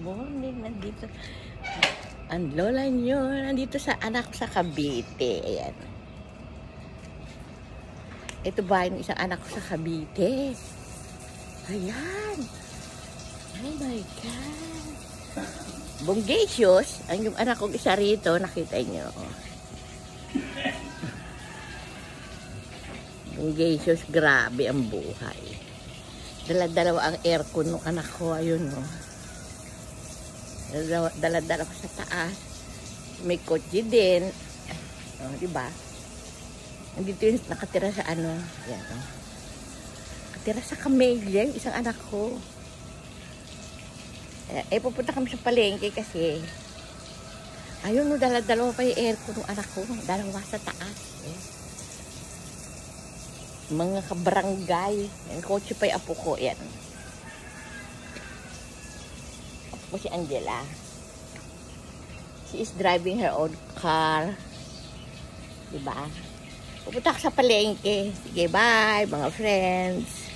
morning. Nandito. Ang lola nyo, nandito sa anak ko sa Cavite. Ayan. Ito ba yung isang anak ko sa Cavite? Ayan. Oh my God. Bonggacious. Ang yung anak kong isa rito, nakita nyo. Bonggacious, grabe ang buhay. Dala-dalawa ang aircon ng anak ko. Ayun, no. Dala-dalawa sa taas. May kotse din. Oh, diba? Nandito yung nakatira sa ano. Yan, no. Nakatira sa Camellia, yung isang anak ko. Pupunta kami sa palengke kasi ayun, no, dala-dalawa pa yung aircon ng anak ko. Dalawa sa taas. Mga kabarangay. Yung kotse pa yung apo ko. Yan. Apo ko si Angela. She is driving her own car. Diba? Pupunta ka sa palengke. Sige, bye mga friends.